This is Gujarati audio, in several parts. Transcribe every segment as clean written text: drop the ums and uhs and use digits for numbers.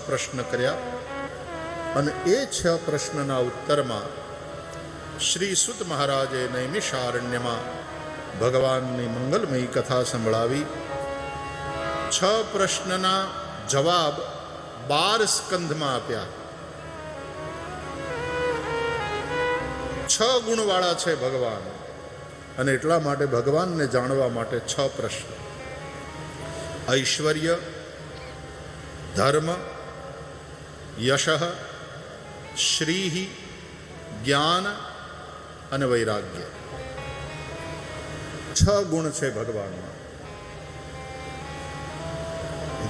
પ્રશ્ન કર્યા અને એ 6 પ્રશ્નના ઉત્તરમાં શ્રી સુત મહારાજે નૈમિષારણ્યમાં ભગવાનની મંગલમયી કથા સંભળાવી. 6 પ્રશ્નના જવાબ 12 સ્કંધમાં આપ્યા. 6 ગુણવાળા છે ભગવાન, અને એટલા માટે ભગવાનને જાણવા માટે 6 પ્રશ્ન. ઐશ્વર્ય, ધર્મ, યશ, શ્રી, જ્ઞાન અને વૈરાગ્ય. 6 ગુણ છે ભગવાનમાં.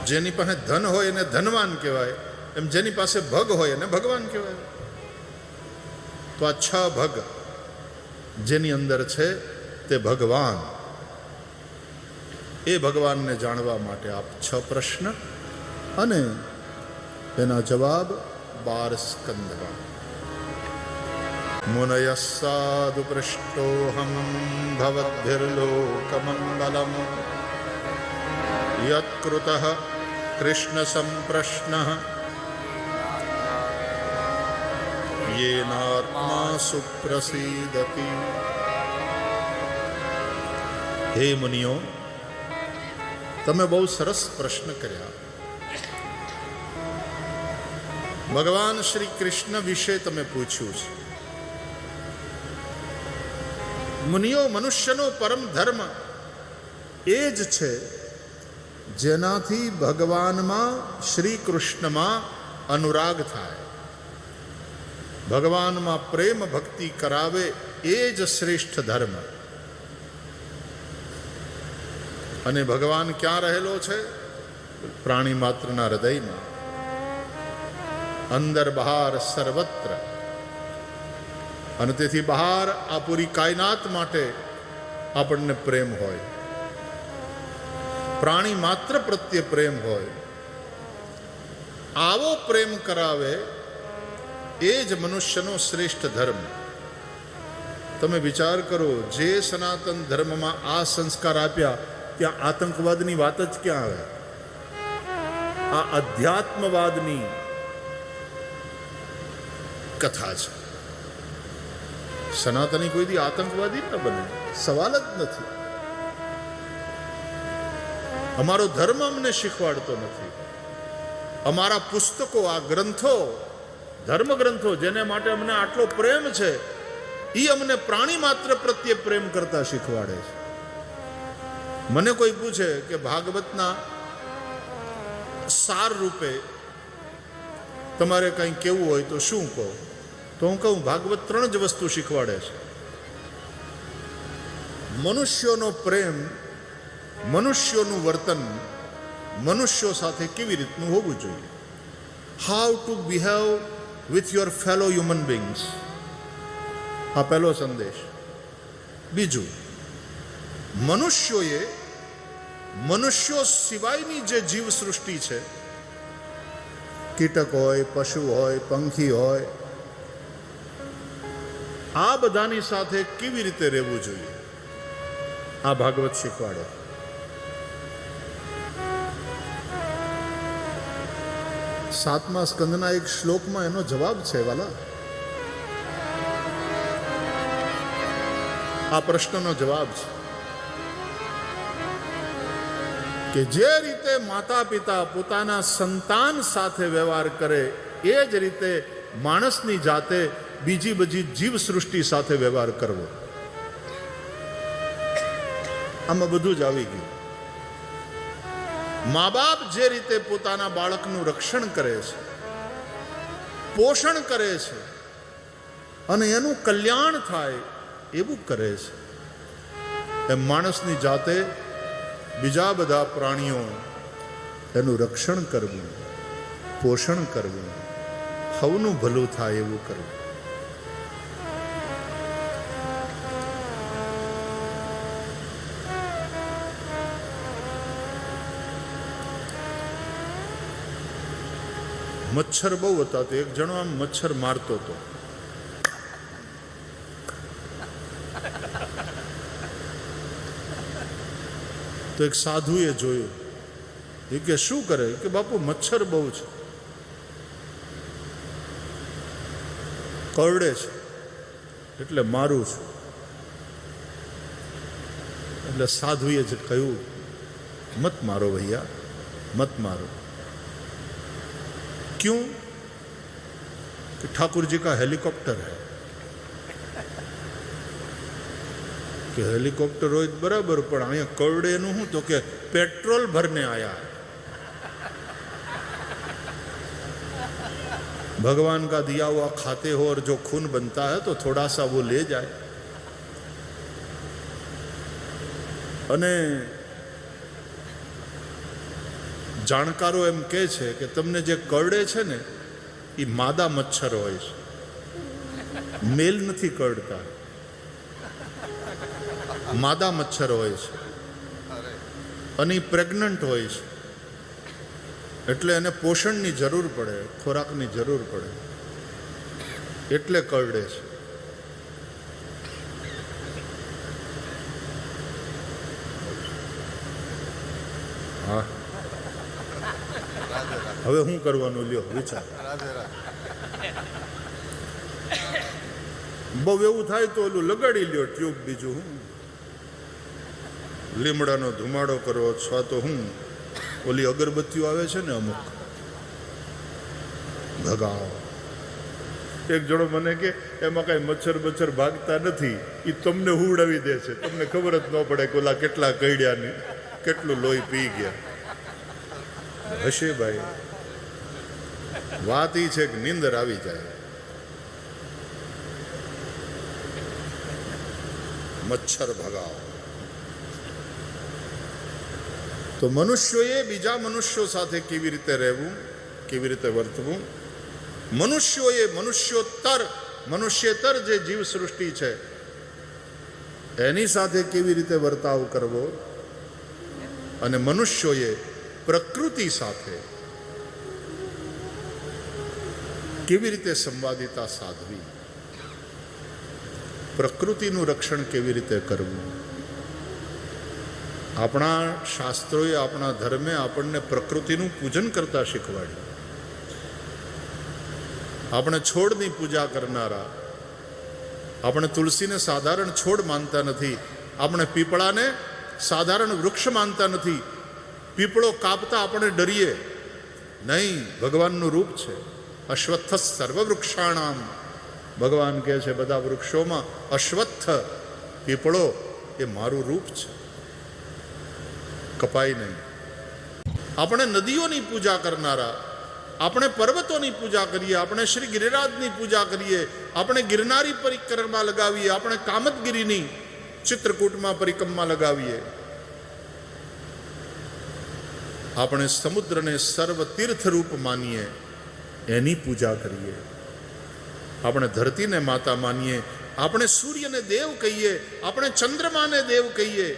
જેની પાસે ધન હોય એને ધનવાન કહેવાય, એમ જેની પાસે ભગ હોય એને ભગવાન કહેવાય. તો આ 6 ભગ જેની અંદર છે તે ભગવાન. એ ભગવાનને જાણવા માટે આપ 6 પ્રશ્ન અને એના જવાબ 12 સ્કંદમાં. મુનય સાધુ પૃષ્ટોહમ ભવદ્ભિર્લોકમંગલમ યત્કૃતઃ કૃષ્ણ સંપ્રશ્નઃ યેનાત્મા સુપ્રસીદતિ. હે મુનિઓ, તમે બહુ સરસ પ્રશ્ન કર્યા. ભગવાન શ્રી કૃષ્ણ વિશે તમે પૂછ્યું છે. મુનિઓ, મનુષ્યનો પરમ ધર્મ એ જ છે જેનાથી ભગવાનમાં શ્રી કૃષ્ણમાં અનુરાગ થાય, ભગવાનમાં પ્રેમ ભક્તિ કરાવે. એ જ શ્રેષ્ઠ ધર્મ. અને ભગવાન ક્યાં રહેલો છે? પ્રાણી માત્રના હૃદયમાં, અંદર બહાર સર્વત્ર. અને તેથી બહાર આ પૂરી કાયનાત માટે આપણને પ્રેમ હોય, પ્રાણી માત્ર પ્રત્યે પ્રેમ હોય. આવો પ્રેમ કરાવે એ જ મનુષ્યનો શ્રેષ્ઠ ધર્મ. તમે વિચાર કરો, જે સનાતન ધર્મમાં આ સંસ્કાર આપ્યા ત્યાં આતંકવાદની વાત જ ક્યાં આવે? આ અધ્યાત્મવાદની કથા છે. સનાતની કોઈ દી આતંકવાદી ન બને, સવાલ જ નથી. અમારો ધર્મ અમને શીખવાડતો નથી. અમારા પુસ્તકો, આ ગ્રંથો, ધર્મ ગ્રંથો જેને માટે અમને આટલો પ્રેમ છે, એ અમને પ્રાણી માત્ર પ્રત્યે પ્રેમ કરતા શીખવાડે છે. મને કોઈ પૂછે કે ભાગવતના સાર રૂપે તમારે કંઈ કેવું હોય તો શું કહો? તો હું કહું, ભાગવત 3 જ વસ્તુ શીખવાડે છે. મનુષ્યોનો પ્રેમ, મનુષ્યોનું વર્તન, મનુષ્યો સાથે કેવી રીતનું હોવું જોઈએ. How to behave with your fellow human beings. આ પહેલો સંદેશ. બીજું, મનુષ્યો સિવાયની જે જીવ સૃષ્ટિ છે, કીટક હોય, પશુ હોય, પંખી હોય, આ બધાની સાથે કેવી રીતે રહેવું જોઈએ, આ ભાગવત શીખવાડે. સાતમા સ્કંદના એક શ્લોકમાં એનો જવાબ છે વાલા. આ પ્રશ્નનો જવાબ છે કે જે રીતે માતા પિતા પોતાના સંતાન સાથે વ્યવહાર કરે, એ જ રીતે માણસની જાતે બીજી બધી જીવ સૃષ્ટિ સાથે વ્યવહાર કરવો. આમાં બધું જ આવી ગયું. મા બાપ જે રીતે પોતાના બાળકનું રક્ષણ કરે છે, પોષણ કરે છે અને એનું કલ્યાણ થાય એવું કરે છે, એમ માણસની જાતે બીજા બધા પ્રાણીઓ એનું રક્ષણ કરવું, પોષણ કરવું, સૌનું ભલું થાય એવું કરવું. મચ્છર બહુ હતા, તો એક જણો આમ મચ્છર મારતો હતો. તો એક સાધુએ જોયું, એ કે શું કરે? કે બાપુ મચ્છર બહુ છે. કરડે છે એટલે મારું છું. એટલે સાધુએ જ કહ્યું, મત મારો ભૈયા, મત મારો. क्यों? कि ठाकुर जी का हेलीकॉप्टर है. कि हेलीकॉप्टर हो बराबर, पण अहीं करड़े नु हूँ तो कि पेट्रोल भरने आया. भगवान का दिया हुआ खाते हो और जो खून बनता है तो थोड़ा सा वो ले जाए. અને જાણકારો એમ કહે છે કે તમને જે કરડે છે ને એ માદા મચ્છર હોય છે, મેલ નથી કરડતા, માદા મચ્છર હોય છે અને એ પ્રેગ્નન્ટ હોય છે. એટલે એને પોષણની જરૂર પડે, ખોરાકની જરૂર પડે, એટલે કરડે છે. હા, હવે શું કરવાનું લ્યો વિચાર. બહુ એવું થાય તો ઓલું લગાડી લ્યો ટ્યુબ. બીજું હું લીમડાનો ધુમાડો કરો અથવા તો હું ઓલી અગરબત્તીઓ આવે છે ને અમુક, ભગાવો. એક જણો મને કે એમાં કાંઈ મચ્છર બચ્છર ભાગતા નથી, એ તમને હુવડાવી દે છે, તમને ખબર જ ન પડે કે ઓલા કેટલા કઈડ્યા ને કેટલું લોહી પી ગયા હશે. ભાઈ વાત એ છે કે નીંદર આવી જાય. મચ્છર ભગાવો. તો મનુષ્યોએ બીજા મનુષ્યો સાથે કેવી રીતે રહેવું, કેવી રીતે વર્તવું, મનુષ્યોએ મનુષ્યેતર જે જીવ સૃષ્ટિ છે એની સાથે કેવી રીતે વર્તાવ કરવો, અને મનુષ્યોએ પ્રકૃતિ સાથે કેવી રીતે સંવાદિતા સાધવી, પ્રકૃતિનું રક્ષણ કેવી રીતે કરવું. આપણા શાસ્ત્રોએ, આપણા ધર્મે આપણને પ્રકૃતિનું પૂજન કરતા શીખવાડ્યું. આપણે છોડની પૂજા કરનારા, આપણે તુલસીને સાધારણ છોડ માનતા નથી, આપણે પીપળાને સાધારણ વૃક્ષ માનતા નથી. પીપળો કાપતા આપણે ડરીએ નહીં, ભગવાનનું રૂપ છે. અશ્વત્થ સર્વ વૃક્ષાણામ, ભગવાન કહે છે બધા વૃક્ષોમાં અશ્વત્થ પીપળો એ મારું રૂપ છે, કપાય નહીં. આપણે નદીઓની પૂજા કરનારા, આપણે પર્વતોની પૂજા કરીએ, આપણે શ્રી ગિરિરાજની પૂજા કરીએ, આપણે ગિરનારી પરિક્રમા લગાવીએ, આપણે કામતગીરીની ચિત્રકૂટમાં પરિક્રમા લગાવીએ, આપણે સમુદ્રને સર્વ તીર્થ રૂપ માનીએ, એની પૂજા કરીએ. આપણે ધરતીને માતા માનીએ, આપણે સૂર્યને દેવ કહીએ, આપણે ચંદ્રમાને દેવ કહીએ.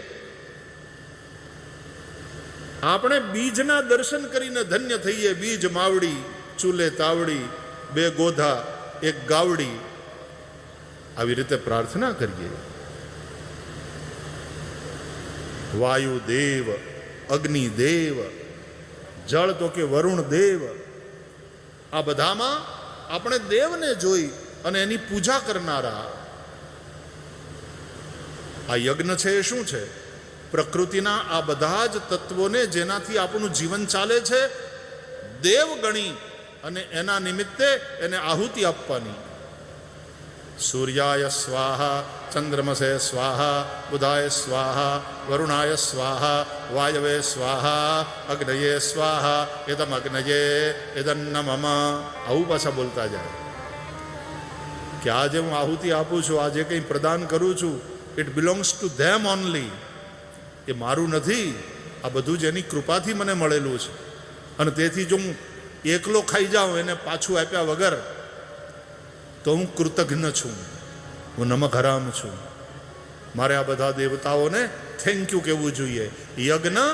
આપણે બીજના દર્શન કરીને ધન્ય થઈએ. બીજ માવડી, ચૂલે તાવડી, બે ગોધા એક ગાવડી, આવી રીતે પ્રાર્થના કરીએ. વાયુ દેવ, અગ્નિ દેવ, જળ તો કે વરુણ દેવ, આ બધામાં આપણે દેવને જોઈ અને એની પૂજા કરનારા. આ યજ્ઞ છે એ શું છે? પ્રકૃતિના આ બધા જ તત્વોને જેનાથી આપણું જીવન ચાલે છે દેવ ગણી અને એના નિમિત્તે એને આહુતિ આપવાની. સૂર્યાય સ્વાહા, ચંદ્રમસે સ્વાહા, બુધાય સ્વાહા, વરુણાય સ્વાહા, વાયવે સ્વાહા, અગ્નયે સ્વાહા, એદમ અગ્નયે એદન્ન મમ. આવું પાછા બોલતા જાય કે આજે હું આહુતિ આપું છું, આજે કંઈ પ્રદાન કરું છું, it belongs to them only. એ મારું નથી, આ બધું જ એની કૃપાથી મને મળેલું છે. અને તેથી જો હું એકલો ખાઈ જાઉં એને પાછું આપ્યા વગર તો હું કૃતજ્ઞ છું, હું નમક હરામ છું. મારે આ બધા દેવતાઓને થેન્ક યુ કહેવું જોઈએ. યજ્ઞ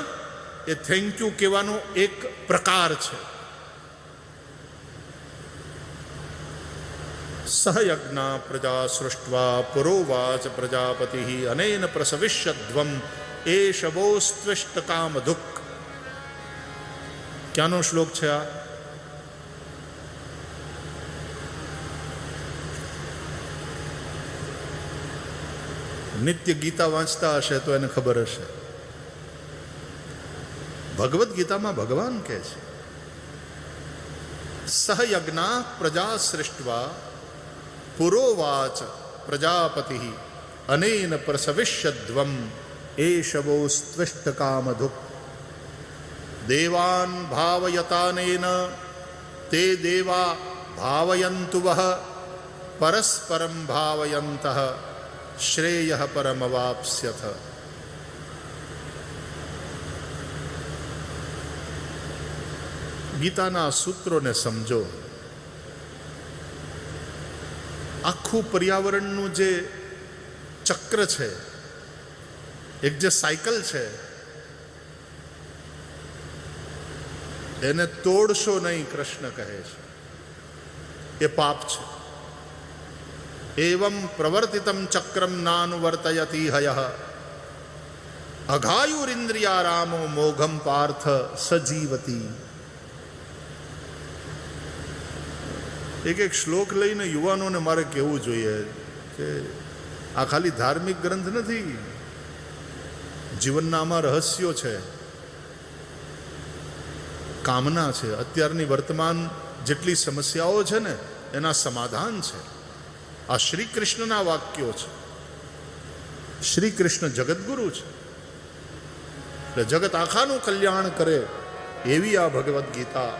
એ થેન્ક યુ કહેવાનો એક પ્રકાર છે. સહયજ્ઞ પ્રજા સૃષ્ટવા પુરોવાચ પ્રજાપતિ અનેન પ્રસવિષ્યધ્વમ એષવોસ્ત્વિષ્ટ કામ દુઃખ. ક્યાંનો શ્લોક છે આ? નિત્ય ગીતા વાંચતા હશે તો એને ખબર હશે. ભગવદ્ ગીતામાં ભગવાન કહે છે, સહયજ્ઞા પ્રજા સૃષ્ટવા પુરોવાચ પ્રજાપતિ અનેન પ્રસવિષ્યદ્વમ એષવોસ્ત્વિષ્ટ કામધુક દેવાન ભાવયતાનેન તે દેવા ભાવયંતુ વહ પરસ્પરમ ભાવયંતઃ શ્રેયઃ પરમવાપ્સ્યથ. ગીતાના સૂત્રોને સમજો. આખું પર્યાવરણનું જે ચક્ર છે, એક જે સાયકલ છે, એને તોડશો નહીં, કૃષ્ણ કહે છે. એ પાપ છે. એવં પ્રવર્તિતમ ચક્રમ નાનુવર્તયતિ હયઃ અઘાયુરિન્દ્રિયારામો મોઘમ પાર્થ સજીવતી. એક શ્લોક લઈને યુવાનોને મારે કહેવું જોઈએ કે આ ખાલી ધાર્મિક ગ્રંથ નથી, જીવનના આમાં રહસ્યો છે, કામના છે. અત્યારની વર્તમાન જેટલી સમસ્યાઓ છે ને એના સમાધાન છે. આ શ્રી કૃષ્ણના વાક્યો છે. શ્રી કૃષ્ણ જગતગુરુ છે, એટલે જગત આખાનું કલ્યાણ કરે એવી આ ભગવદ્ ગીતા.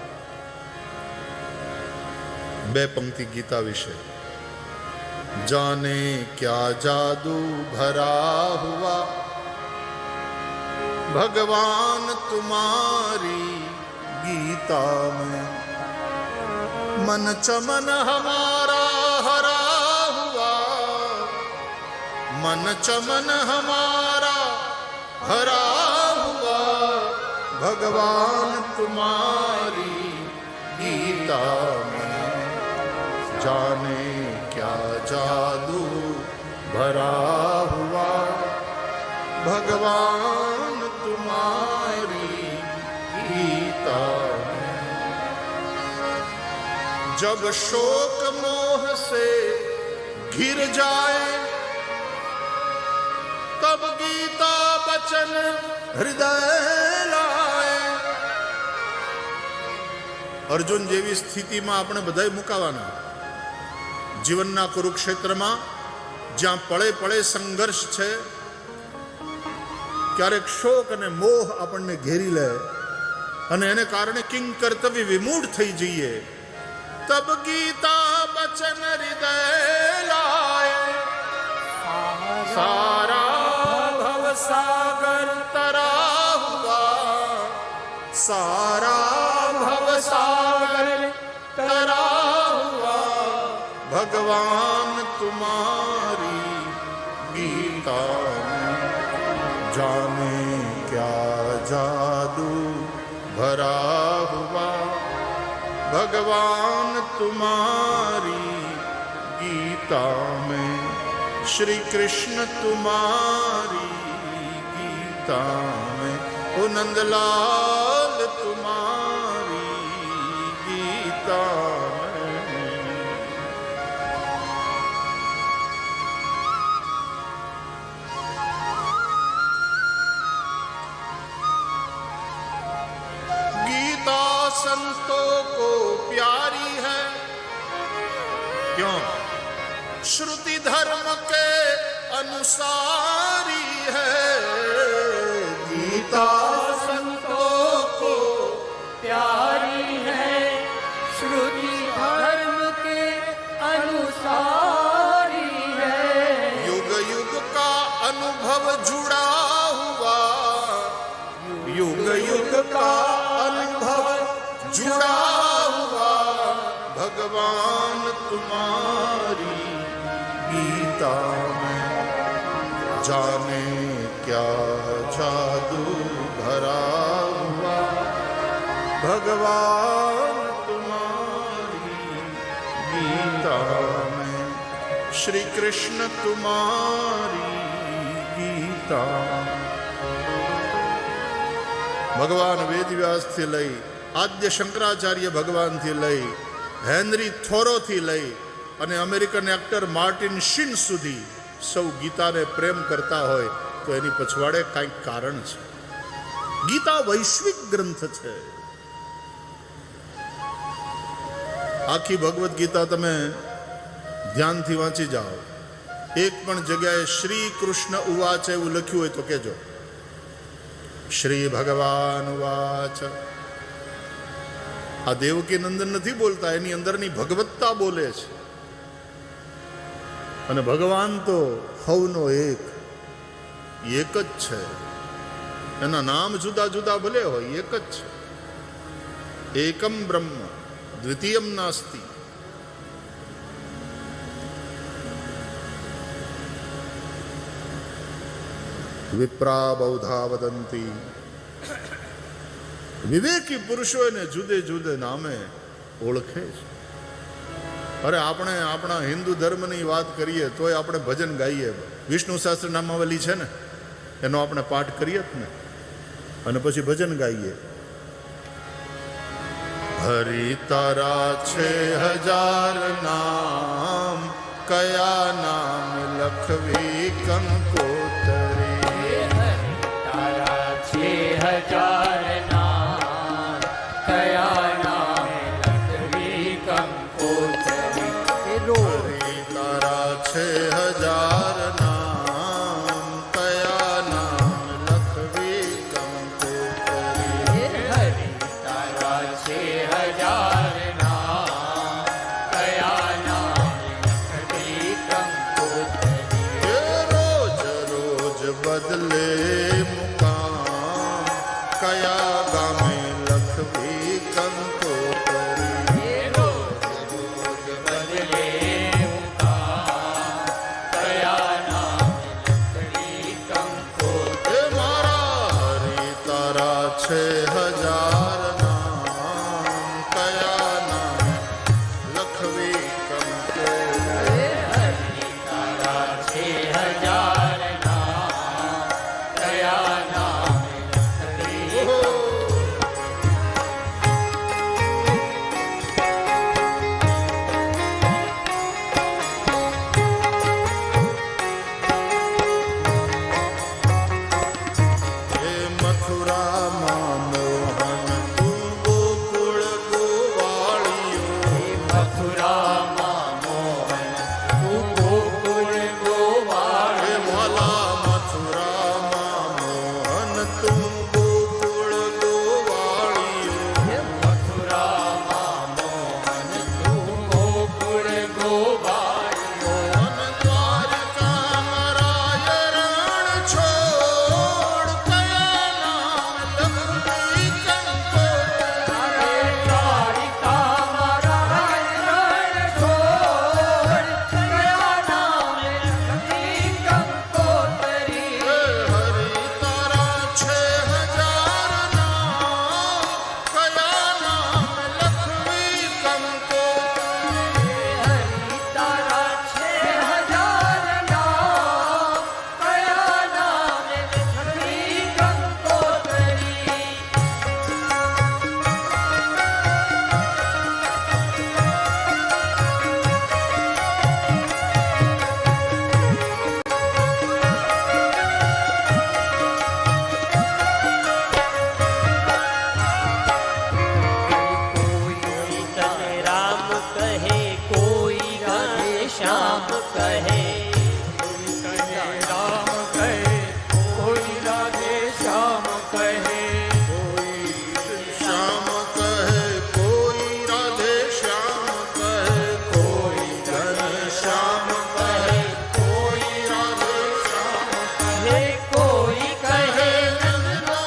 બે પંક્તિ ગીતા વિશે. જાને ક્યા જાદુ ભરા હુઆ ભગવાન તુમારી ગીતા મેં मन चमन हमारा हरा हुआ, मन चमन हमारा हरा हुआ भगवान तुम्हारी गीता में. जाने क्या जादू भरा हुआ भगवान तुम्हारी गीता. जब शोक मोह से घिर जाए तब गीता बचन हृदय लाए. અર્જુન જેવી સ્થિતિમાં આપણે બધાય મુકાવાના. જીવનના કુરુક્ષેત્રમાં જ્યાં પળે પળે સંઘર્ષ છે, ક્યારેક શોક અને મોહ આપણને ઘેરી લે અને એને કારણે કિંગ કર્તવ્ય વિમૂઢ થઈ જઈએ, तब गीता बचन हृदय लाए. सारा भव सागर तरा हुआ, सारा भव सागर तरा हुआ भगवान तुम्हारी गीता में. जाने क्या जादू भरा हुआ भगवान तुम्हारी गीता में. श्री कृष्ण तुम्हारी गीता में. ओ नंदलाल तुम्हारी गीता में. गीता संतों को प्यारी है, क्यों? श्रुति धर्म के अनुसारी है. गीता संतों को प्यारी है, श्रुति धर्म के अनुसारी है. युग युग का अनुभव जुड़ा हुआ, युग युग का अनुभव जुड़ा हुआ भगवान तुम्हारी गीता में. जाने क्या जादू भरा हुआ भगवान तुम्हारी गीता में. श्री कृष्ण तुम्हारी गीता. ભગવાન વેદવ્યાસથી લઈ આદ્ય શંકરાચાર્ય ભગવાનથી લઈ હેનરી થોરોથી લઈ અને અમેરિકન એક્ટર માર્ટિન શીન સુધી સૌ ગીતાને પ્રેમ કરતા હોય તો એની પછવાડે કાંઈક કારણ છે. ગીતા વૈશ્વિક ગ્રંથ છે. આખી ભગવદ્ ગીતા તમે ધ્યાનથી વાંચી જાઓ, એક પણ જગ્યાએ શ્રી કૃષ્ણ ઉવાચ એવું લખ્યું હોય તો કહેજો. શ્રી ભગવાન ઉવાચ. આ દેવકી નંદન નથી બોલતા, એની અંદરની ભગવત્તા બોલે છે. અને ભગવાન તો હવનો એક જ છે. એના નામ જુદા જુદા ભલે હોય, એક જ છે. એકમ બ્રહ્મ દ્વિતીયમ નાસ્તિ. વિપ્રા બૌધા વદંતી. વિવેકી પુરુષો એને જુદે જુદે નામે ઓળખે છે. અરે આપણે આપણા હિન્દુ ધર્મની વાત કરીએ તોય આપણે ભજન ગાઈએ. વિષ્ણુ સહસ્ત્ર નામાવલી છે ને, એનો આપણે પાઠ કરીએ જ ને, અને પછી ભજન ગાઈએ. હરિ તારા છે હજાર નામ, કયા નામ લખવી કંકોતરી. તારા છે હજાર નામ, કયા નામ લખવી કંકોતરી. હરિ તારા છે હજાર નામ, કયા નામ લખવી કંકોતરી. હરિ તારા છે હજાર નામ, કયા નામ લખવી કંકોતરી. રોજ રોજ બદલે મુકામ, કયા ગામે લખવી કંકોતરી. રોજ રોજ બદલે મુકામ, કયા નામ લખવી કંકોતરી. મારા હરિ તારા છે હજાર નામ, કયા નામ લખવી કંકોતરી. હરિ તારા છે હજાર નામ, કયા નામ લખવી. હે મથુરામાં મોહન તું ગોકુળ ગોવાળિયો. મથુરામાં મોહન તું ગોકુળ ગોવાળ. હે વાલા મથુરામાં મોહન તું ગોકુળ ગોવાળિયો. મથુરામાં મોહન તું ગોકુળ ગોવાળ. અને દ્વારકામાં રાય રણ છોડ, કયા નામ લખવી કંકોતરી. દ્વારિકામાં રાય રણ છોડ, કયા નામ લખવી કંકોતરી. હે હરિ તારા છે હજાર નામ, કયા નામ લખવી કંકોતરી. હરિ તારા છે હજાર નામ, કયા નામ લખવી કંકોતરી. कोई तने राम कहे, कोई राधे श्याम कहे. राम कहे, कोई राधे श्याम कहे. શ્યામ કહે કોઈ રાધે શ્યામ કહે, કોઈ ઘન શ્યામ કહે, કોઈ રાધે શ્યામ हे कोई कहे નંદનો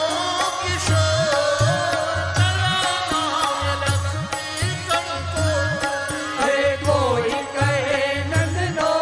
કિશોર, કયા નામ લખવી કંકોતરી. हे कोई कहे नंदनो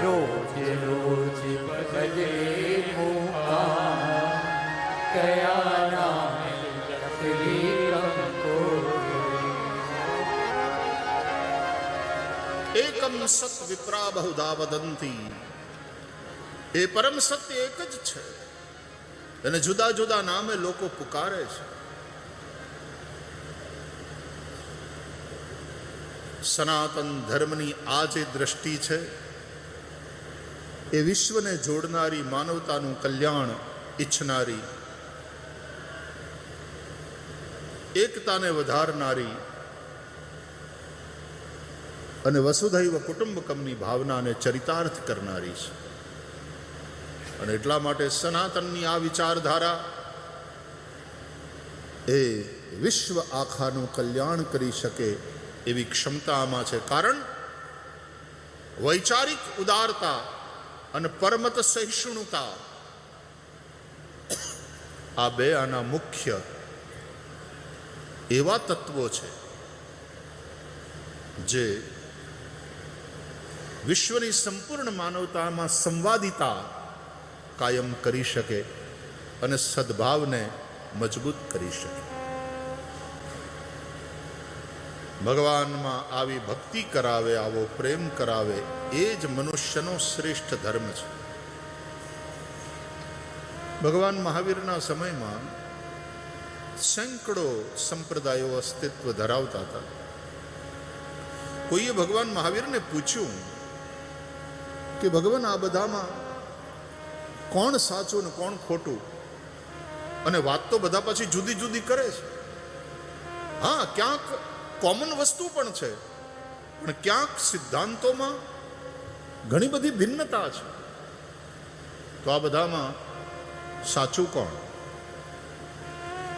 રોજ રોજ ભજે મુકા કયા નામે લખલી એકમ સત વિપ્રા બહુધા વદંતી. એ પરમ સત્ય એક જ છે, અને જુદા જુદા નામે લોકો પુકારે છે. સનાતન ધર્મની આ જે દ્રષ્ટિ છે એ વિશ્વને જોડનારી, માનવતાનું કલ્યાણ ઈચ્છનારી, એકતાને વધારનારી અને વસુધૈવ કુટુંબકમની ભાવનાને ચરિતાર્થ કરનારી છે. અને એટલા માટે સનાતનની આ વિચારધારા એ વિશ્વ આખાનું કલ્યાણ કરી શકે એવી ક્ષમતા આમાં છે. કારણ વૈચારિક ઉદારતા અને પરમત સહિષ્ણુતા આ બે આના મુખ્ય એવા તત્વો છે જે વિશ્વની સંપૂર્ણ માનવતામાં સંવાદિતા કાયમ કરી શકે અને સદભાવને મજબૂત કરી શકે. ભગવાનમાં આવી ભક્તિ કરાવે, આવો પ્રેમ કરાવે, એ જ મનુષ્યનો શ્રેષ્ઠ ધર્મ છે. ભગવાન મહાવીરના સમયમાં સેંકડો સંપ્રદાયો અસ્તિત્વ ધરાવતા હતા. કોઈએ ભગવાન મહાવીરને પૂછ્યું કે ભગવાન, આ બધામાં કોણ સાચું ને કોણ ખોટું? અને વાત તો બધા પછી જુદી જુદી કરે છે. હા, ક્યાંક કોમન વસ્તુ પણ છે, પણ ક્યાંક સિદ્ધાંતોમાં ઘણી બધી ભિન્નતા છે. તો આ બધામાં સાચું કોણ?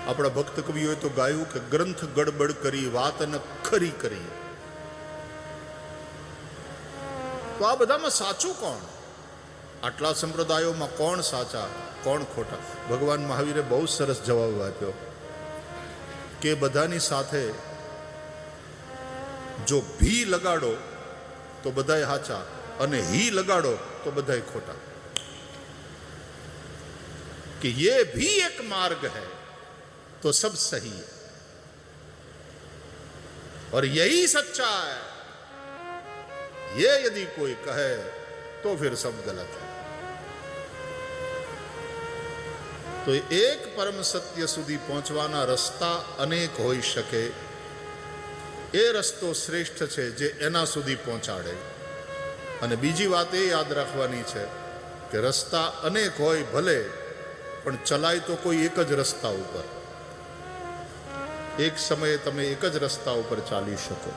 આપણા ભક્ત કવિઓએ તો ગાયું કે ગ્રંથ ગડબડ કરી, વાત ન ખરી કરી. તો આ બધામાં સાચું કોણ? આટલા સંપ્રદાયોમાં કોણ સાચા, કોણ ખોટા? ભગવાન મહાવીરે બહુ સરસ જવાબ આપ્યો કે બધાની સાથે જો ભી લગાડો તો બધાય સાચા, અને હી લગાડો તો બધાય ખોટા. कि ये भी एक मार्ग है तो सब सही है, और यही सच्चा है, ये यदि कोई कहे तो फिर सब गलत है. तो एक परम सत्य સુધી પહોંચવાના રસ્તા અનેક હોઈ શકે. એ રસ્તો શ્રેષ્ઠ છે જે એના સુધી પહોંચાડે. અને બીજી વાત એ યાદ રાખવાની છે કે રસ્તા અનેક હોય ભલે, પણ ચલાય તો કોઈ એક જ રસ્તા ઉપર. એક સમયે તમે એક જ રસ્તા ઉપર ચાલી શકો.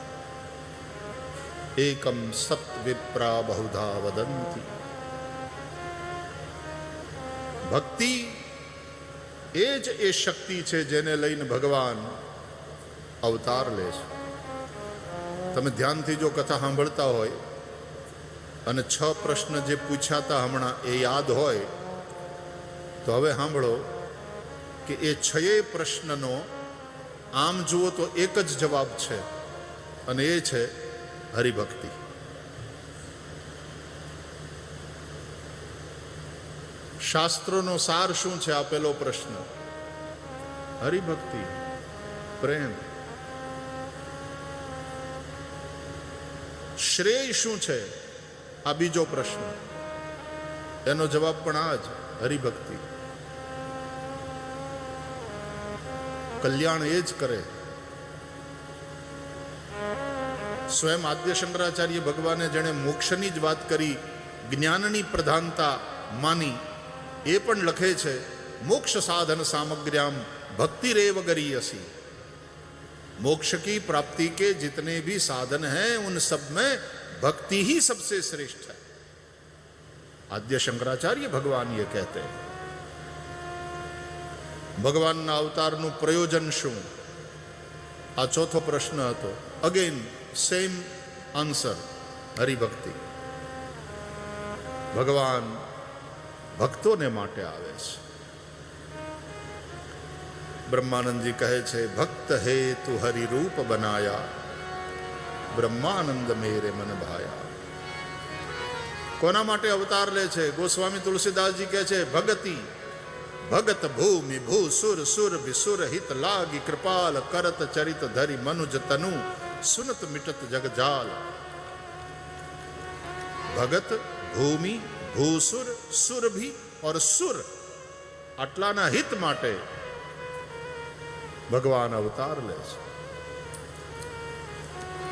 એકમ સત વિપ્રા બહુધા વદંતી. ભક્તિ એ જ એ શક્તિ છે જેને લઈને ભગવાન અવતાર લે છે. તમે ધ્યાનથી જો કથા સાંભળતા હોય અને 6 પ્રશ્ન જે પૂછ્યા હતા હમણાં એ યાદ હોય તો હવે સાંભળો કે એ 6 પ્રશ્નનો આમ જુઓ તો એક જ જવાબ છે, અને એ છે હરિભક્તિ. શાસ્ત્રોનો સાર શું છે? આ પહેલો પ્રશ્ન. હરિભક્તિ, પ્રેમ. શ્રેય શું છે? આ બીજો પ્રશ્ન. એનો જવાબ પણ આ જ, હરિભક્તિ. કલ્યાણ એ જ કરે. સ્વયં આદ્ય શંકરાચાર્ય ભગવાને જેણે મોક્ષની જ વાત કરી, જ્ઞાનની પ્રધાનતા માની, એ પણ લખે છે મોક્ષ સાધન सामग्र्याम भक्ति रेव गरीयसी. मोक्ष की प्राप्ति के जितने भी साधन हैं उन सब में भक्ति ही सबसे श्रेष्ठ है. आद्य शंकराचार्य भगवान ये कहते हैं. ભગવાનના અવતારનું પ્રયોજન શું? આ ચોથો પ્રશ્ન હતો. Again same answer, Haribhakti. ભગવાન ભક્તોને માટે આવે છે. બ્રહ્માનંદજી કહે છે, ભક્ત હે તુ હરિ રૂપ બનાયા, બ્રહ્માનંદ મેરે મન ભાયા. કોના માટે અવતાર લે છે? ગોસ્વામી તુલસીદાસજી કહે છે, ભગતિ ભગત ભૂમિ ભૂ સુર સુર વિસુર હિત લાગી કૃપાલ કરત ચરિત ધરી મનુજ તનુ સુનત મિટત જગજાલ. ભગત ભૂમિ ભૂસુર સુરભી और સુર આટલાના હિત માટે ભગવાન અવતાર લે છે.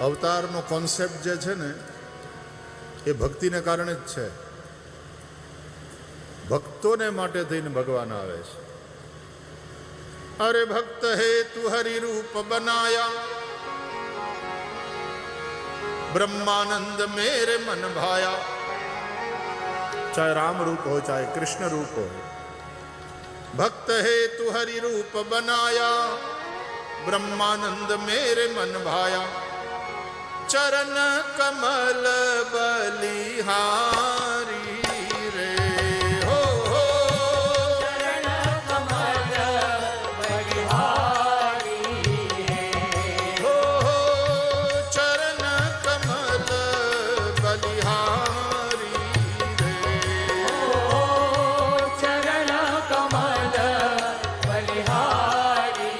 અવતારનો કોન્સેપ્ટ જે છે ને એ ભક્તિને કારણે જ છે. ભક્તોને માટે થઈને ભગવાન આવે છે. અરે ભક્ત હેતુ હરિ રૂપ બનાયા, બ્રહ્માનંદ મેરે મન ભાયા. ચાહે રામ રૂપ हो चाहे कृष्ण रूप हो, भक्त हेतु हरि रूप बनाया, ब्रह्मानंद मेरे मन भाया. चरण कमल बलिहारी रे हो चरण कमल बलिहारी हो चरण कमल बलिहारी रे. चरण कमल बलिहारी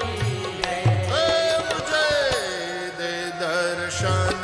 मुझे दे दर्शन